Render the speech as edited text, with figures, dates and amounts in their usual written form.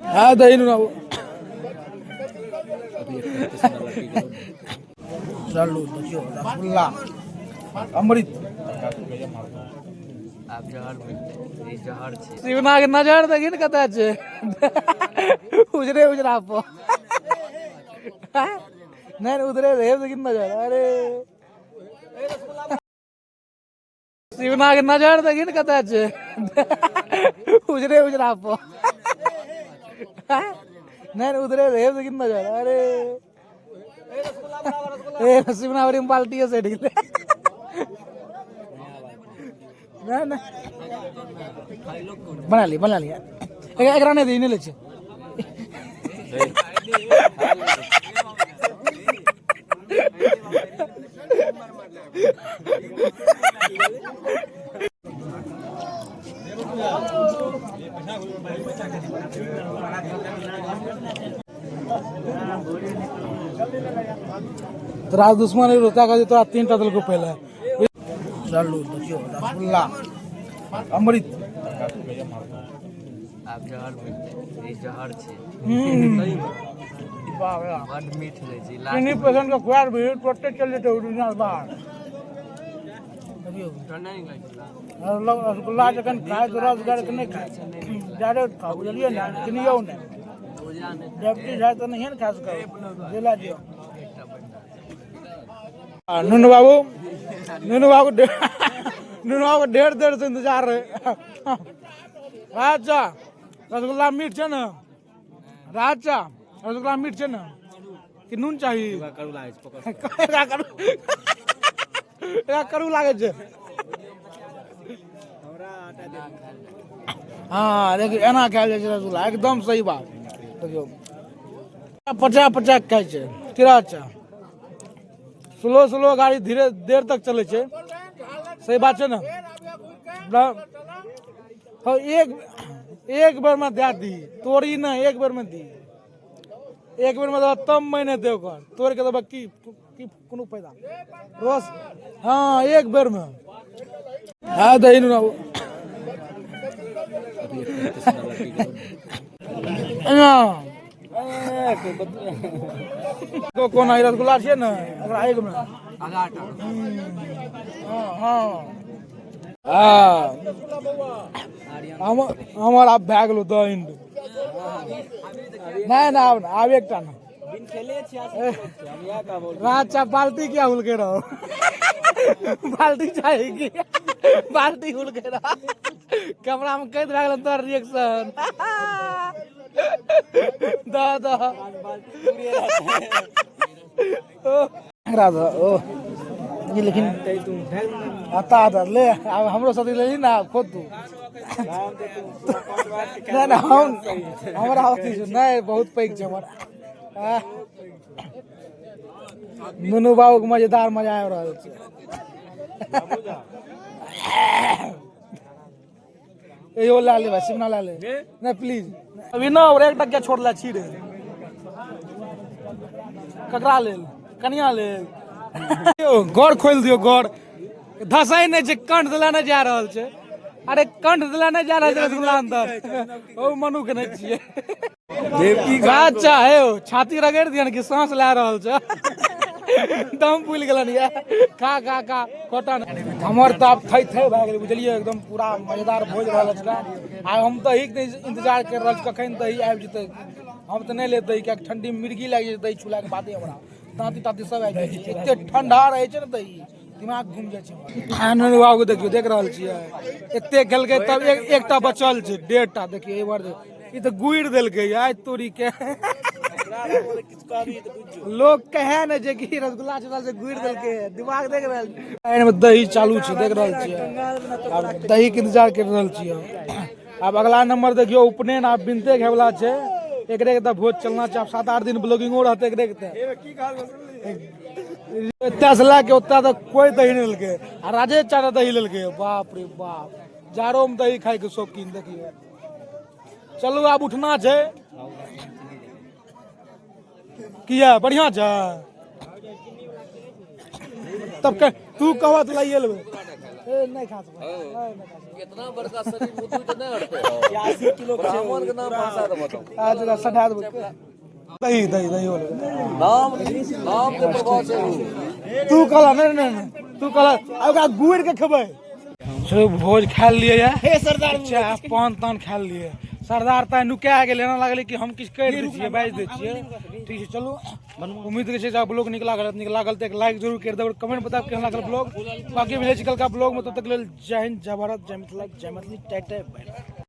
हाँ दही ना चलो देखियो रसगुल्ला अमृत आप जहर ई जहर छे शिवना के नजर देखिन कतै छै उजरे उजरा पर नहीं उधरे रहे देखिन नजर अरे शिवना के नजर देखिन कतै छै उजरे उजरा पर नहीं उधरे रहे देखिन नजर अरे शिवना बड़ी बाल्टी से ढीले ना बना लिया एकरा नहीं दी नहीं ले तोरा दुश्मन रोता का तो 3टा दल को पहले चलो देखियो रसगुल्ला अमृत आप जहर ई जहर छे बड़ मीठ रहे छी इन्हीं पेशेंट का खुआर भी टोटे चल जेते ओरिजिनल बाहर देखियो ठंडा नहीं लागे रसगुल्ला जखन खाए तो रसगुल्ला के नहीं खाए डायरेक्ट खाओ बुझलिए ना किनियो ने डायबिटीज है तो नहीं ना खा सको जेला दियो नूनू बाबू डेढ़ से इंतजार रहे राजा रसगुल्ला मीठ है ना राजा रसगुल्ला मीठ है ना कि नून चाहिए करू लागे छै हाँ देखिए एना खायल जाइ छै रसगुल्ला एकदम सही बात देखियो 50 खाय छै तिरछा स्लो गाड़ी धीरे देर तक चले छै सही बात है ना एक बार में दे दी तोड़ी ना एक बार में दी एक बार में तब मैंने दे तोड़ के देबा की कोनो फायदा रोज हाँ एक बार में हाँ दही ना कोन आई रसगुल्ला छै ने ओकरा एक में हमर आब भए गेलो द इंड नहीं ना आब एकटा ना राजा बाल्टी क्या हुल के रहो बाल्टी चाहिए कि बाल्टी हुल के रहो कैमरा में कैद भए गेल तोर रिएक्शन राधा ओ ये लेकिन आता ले अब हमरो साथी ले ना खुद तू ना हम हमरा होती नहीं बहुत पैक छै हमरा नूनू बाबू के मजेदार मजा आबि रहल छै यो ला ले भाई शिवना ला ले नहीं प्लीज अभी ना और एक टक्का छोड़ला छी रे ककरा लेल कनिया लेल गौर खोल दियो गौर धसाई नहीं छै कंठ दिला नहीं जा रहल छै अरे कंठ दिला नहीं जा रहल छै रसगुल्ला अंदर ओ मनु के नहीं छिए अच्छा है छाती रगड़ दियन कि सांस ला रहल छै दम फूल गेलन या खा कोटन हमर त अब थई भए गेल बुझलिए एकदम पूरा मजेदार भोज रहल छै आ हम त ही इंतजार कर रहल कखन दही आबि जेतै हम त नहीं लेते क्या ठंडी में मिर्गी लाग जेतै दही छुला के बाते हमरा ताती सब आबि जाइ छै एते ठंडा रहे छै ने दही दिमाग घूम जाइ छै आनंद बाबू देखियो देख रहल छियै एते खेलकै तब एकटा बचल छै 1.5टा देखियो एक बार ई त गुइर देलकै आज तोरी के लोग कहे न जे कि रसगुल्ला चला से गुइर देलकै दिमाग देख रहल छै में दही चालू छै देख रहल छियै अब दही के इंतजार कर रहल छियै अब अगला नंबर देखियो उपनयन आप बिनते खाय वाला छै एकरे के त भोज चलना छै अब 7-8 दिन ब्लॉगिंगो रहते एकरे के एत्ता से ला के ओत्ता तक कोई दही नहीं लेलकै आ राजेश चाचा दही लेलकै बाप रे बाप जारो में दही खाय के शौकीन देखियो चलू आब उठना छै किया बढ़िया छै तब तू कहत लाइए लेबै ए नहीं खा सकबै कितना बड़का शरीर मुद्दू तो नहीं हटते 80 किलो ब्राह्मण के नाम भाषा तो बताओ आज का सठा दो दही दही दही हो नाम नाम के प्रभाव से तू कला नहीं तू कला अब गुड़ के खेबै चलो भोज खा लिए या हे सरदार चाह पान तान खा लिए सरदार ता नुका के लेना लागले कि हम किछ कर दै छियै बाज दै छियै ठीक है चलो उम्मीद करे छै ब्लॉग निक लागल त एक लाइक जरूर कर देबै कमेंट बताब केहन लागल ब्लॉग बाकी मिले छै कल का ब्लॉग में तब तक लेल जय हिंद जय भारत जय मिथिला जय मैथिली टाटा बाय